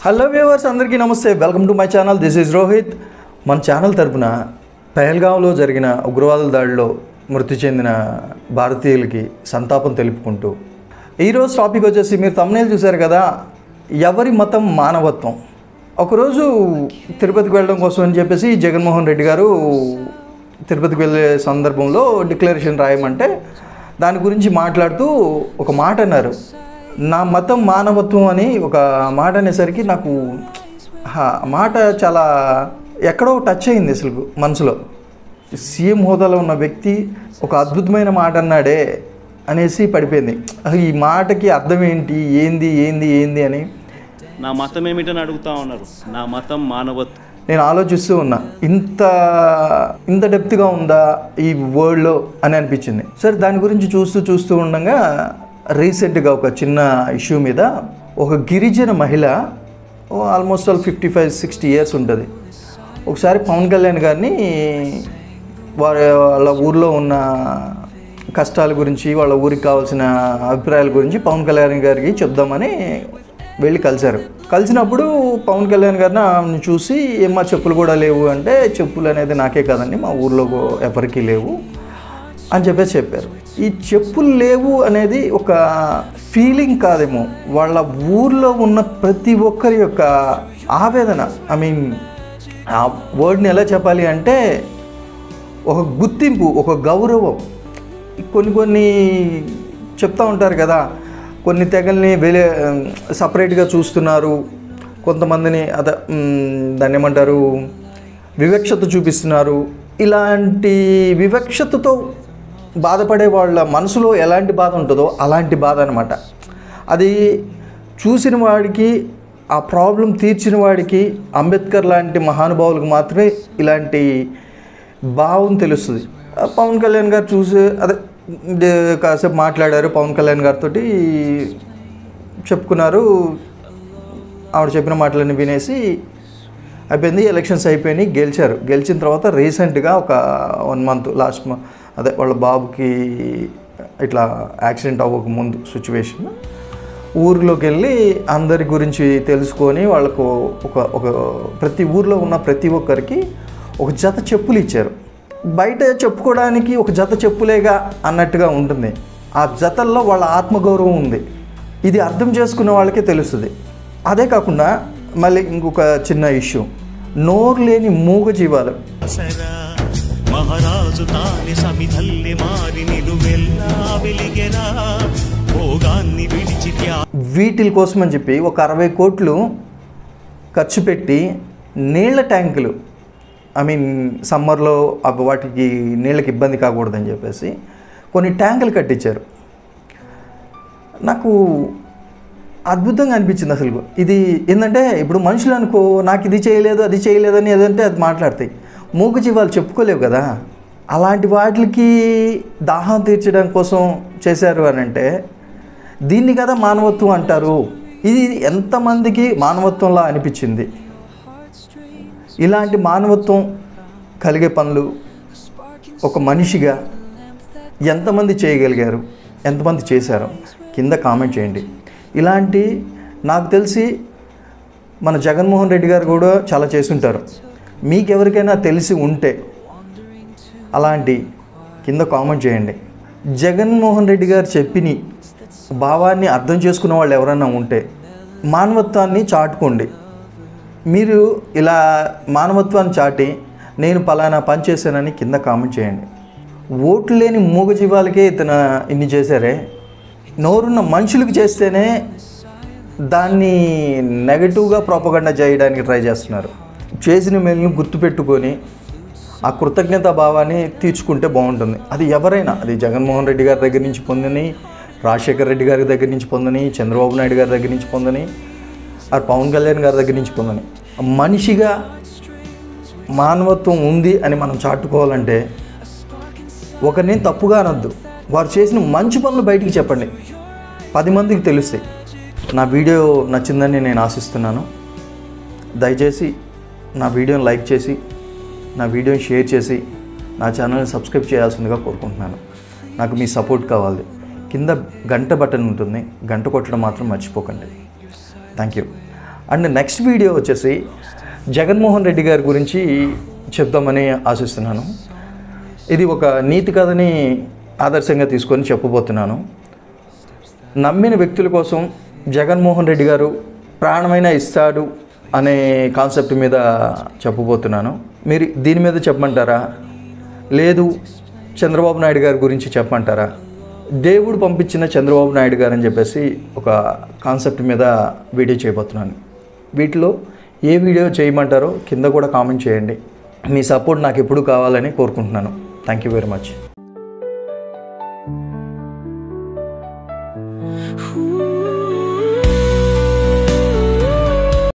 Hello viewers, అందరికీ నమస్తే. Welcome to my channel. This is Rohit. మన ఛానల్ తరపున పహల్గాంలో జరిగిన ఉగ్రవాదుల దాడిలో మృతి చెందిన భారతీయులకి సంతాపం తెలుపుకుంటూ ఈరోజు టాపిక్ వచ్చేసి, మీరు thumbnail చూశారు కదా, ఎవరి మతం మానవత్వం. ఒకరోజు తిరుపతికి వెళ్ళడం కోసం అని చెప్పేసి జగన్మోహన్ రెడ్డి గారు తిరుపతికి వెళ్ళే సందర్భంలో డిక్లరేషన్ రాయమంటే దాని గురించి మాట్లాడుతూ ఒక మాట అన్నారు. నా మతం మానవత్వం అని ఒక మాట అనేసరికి నాకు మాట చాలా ఎక్కడో టచ్ అయింది అసలు మనసులో. సీఎం హోదాలో ఉన్న వ్యక్తి ఒక అద్భుతమైన మాట అన్నాడే అనేసి పడిపోయింది. అసలు ఈ మాటకి అర్థం ఏంటి, ఏంది ఏంది ఏంది అని నా మతం ఏమిటని అడుగుతా ఉన్నారు. నా మతం మానవత్వం. నేను ఆలోచిస్తూ ఉన్నా, ఇంత డెప్త్గా ఉందా ఈ వర్డ్లో అని అనిపించింది. సరే, దాని గురించి చూస్తూ ఉండగా రీసెంట్గా ఒక చిన్న ఇష్యూ మీద ఒక గిరిజన మహిళ, ఆల్మోస్ట్ 55-60 ఇయర్స్ ఉంటుంది, ఒకసారి పవన్ కళ్యాణ్ గారిని వాళ్ళ ఊర్లో ఉన్న కష్టాల గురించి, వాళ్ళ ఊరికి కావాల్సిన అభిప్రాయాల గురించి పవన్ కళ్యాణ్ గారికి చెప్దామని వెళ్ళి కలిసినప్పుడు పవన్ కళ్యాణ్ గారిని ఆమెను చూసి, ఏమా చెప్పులు కూడా లేవు అంటే, చెప్పులు అనేది నాకే కాదండి, మా ఊర్లో ఎవరికీ లేవు అని చెప్పారు. ఈ చెప్పులు లేవు అనేది ఒక ఫీలింగ్ కాదేమో, వాళ్ళ ఊర్లో ఉన్న ప్రతి ఒక్కరి యొక్క ఆవేదన. ఆ వర్డ్ని ఎలా చెప్పాలి అంటే, ఒక గుర్తింపు, ఒక గౌరవం. కొన్ని చెప్తూ ఉంటారు కదా, కొన్ని తెగల్ని సపరేట్గా చూస్తున్నారు, కొంతమందిని దాన్ని ఏమంటారు, వివక్షత చూపిస్తున్నారు. ఇలాంటి వివక్షతతో బాధపడే వాళ్ళ మనసులో ఎలాంటి బాధ ఉంటుందో అలాంటి బాధ అనమాట. అది చూసిన వాడికి, ఆ ప్రాబ్లం తీర్చిన వాడికి, అంబేద్కర్ లాంటి మహానుభావులకు మాత్రమే ఇలాంటి భావం తెలుస్తుంది. పవన్ కళ్యాణ్ గారు చూసి కాసేపు మాట్లాడారు, పవన్ కళ్యాణ్ గారితో చెప్పుకున్నారు. ఆవిడ చెప్పిన మాటలన్నీ వినేసి అయిపోయింది. ఎలక్షన్స్ అయిపోయినాయి, గెలిచిన తర్వాత రీసెంట్గా ఒక 1 month వాళ్ళ బాబుకి ఇట్లా యాక్సిడెంట్ అవ్వక ముందు సిచ్యువేషన్, ఊరిలోకి వెళ్ళి అందరి గురించి తెలుసుకొని వాళ్ళకు ఒక ప్రతి ఊర్లో ఉన్న ప్రతి ఒక్కరికి ఒక జత చెప్పులు ఇచ్చారు. బయట చెప్పుకోవడానికి ఒక జత చెప్పులేగా అన్నట్టుగా ఉంటుంది. ఆ జతల్లో వాళ్ళ ఆత్మగౌరవం ఉంది. ఇది అర్థం చేసుకున్న వాళ్ళకే తెలుస్తుంది. అదే కాకుండా మళ్ళీ ఇంకొక చిన్న ఇష్యూ, నోరు లేని మూగ జీవాలు. మహారాజు తాని సమిధల్లి మారి నిలువెల్లా వెలిగెరా భోగాన్ని విడిచి వీటి కోసం అని చెప్పి ఒక 60 కోట్లు ఖర్చు పెట్టి నీళ్ల ట్యాంకులు, సమ్మర్లో వాటికి నీళ్ళకి ఇబ్బంది కాకూడదని చెప్పేసి కొన్ని ట్యాంకులు కట్టించారు. నాకు అద్భుతంగా అనిపించింది. అసలు ఇది ఏంటంటే, ఇప్పుడు మనుషులు అనుకో, నాకు ఇది చేయలేదు అది చేయలేదని ఏదంటే అది మాట్లాడతాయి. మూగజీవాలు చెప్పుకోలేవు కదా. అలాంటి వాటికి దాహం తీర్చడం కోసం చేశారు అని అంటే, దీన్ని కదా మానవత్వం అంటారు. ఇది ఎంతమందికి మానవత్వంలా అనిపించింది? ఇలాంటి మానవత్వం కలిగే పనులు ఒక మనిషిగా ఎంతమంది చేయగలిగారు, ఎంతమంది చేశారో కింద కామెంట్ చేయండి. ఇలాంటి నాకు తెలిసి మన జగన్మోహన్ రెడ్డి గారు కూడా చాలా చేసుంటారు. మీకు ఎవరికైనా తెలిసి ఉంటే అలాంటి కింద కామెంట్ చేయండి. జగన్మోహన్ రెడ్డి గారు చెప్పిన భావాన్ని అర్థం చేసుకున్న వాళ్ళు ఎవరైనా ఉంటే మానవత్వాన్ని చాటుకోండి. మీరు ఇలా మానవత్వాన్ని చాటి, నేను పలానా పని చేశానని కింద కామెంట్ చేయండి. ఓట్లు లేని మూగజీవాలకే ఇన్ని చేశారే, నోరున్న మనుషులకు చేస్తేనే దాన్ని నెగటివ్గా ప్రోపగండా చేయడానికి ట్రై చేస్తున్నారు. చేసిన మేలును గుర్తుపెట్టుకొని ఆ కృతజ్ఞతా భావాన్ని తీర్చుకుంటే బాగుంటుంది. అది ఎవరైనా, అది జగన్మోహన్ రెడ్డి గారి దగ్గర నుంచి పొందని, రాజశేఖర రెడ్డి గారి దగ్గర నుంచి పొందని, చంద్రబాబు నాయుడు గారి దగ్గర నుంచి పొందని, ఆ పవన్ కళ్యాణ్ గారి దగ్గర నుంచి పొందని, మనిషిగా మానవత్వం ఉంది అని మనం చాటుకోవాలంటే ఒకరిని తప్పుగా అనొద్దు. వారు చేసిన మంచి పనులు బయటికి చెప్పండి, 10 మందికి తెలుస్తాయి. నా వీడియో నచ్చిందని నేను ఆశిస్తున్నాను. దయచేసి నా వీడియోని లైక్ చేసి, నా వీడియోని షేర్ చేసి, నా ఛానల్ని సబ్స్క్రైబ్ చేయాల్సిందిగా కోరుకుంటున్నాను. నాకు మీ సపోర్ట్ కావాలి. కింద గంట బటన్ ఉంటుంది, గంట కొట్టడం మాత్రం మర్చిపోకండి. Thank you. And next video వచ్చేసి జగన్మోహన్ రెడ్డి గారి గురించి చెప్దామని ఆశిస్తున్నాను. ఇది ఒక నీతి కథని ఆదర్శంగా తీసుకొని చెప్పబోతున్నాను. నమ్మిన వ్యక్తుల కోసం జగన్మోహన్ రెడ్డి గారు ప్రాణమైనా ఇస్తాడు అనే కాన్సెప్ట్ మీద చెప్పబోతున్నాను. మీరు దీని మీద చెప్పమంటారా, లేదు చంద్రబాబు నాయుడు గారి గురించి చెప్పమంటారా? దేవుడు పంపించిన చంద్రబాబు నాయుడు గారు అని చెప్పేసి ఒక కాన్సెప్ట్ మీద వీడియో చేయబోతున్నాను. వీటిలో ఏ వీడియో చేయమంటారో కింద కూడా కామెంట్ చేయండి. మీ సపోర్ట్ నాకు ఎప్పుడు కావాలని కోరుకుంటున్నాను. Thank you very much.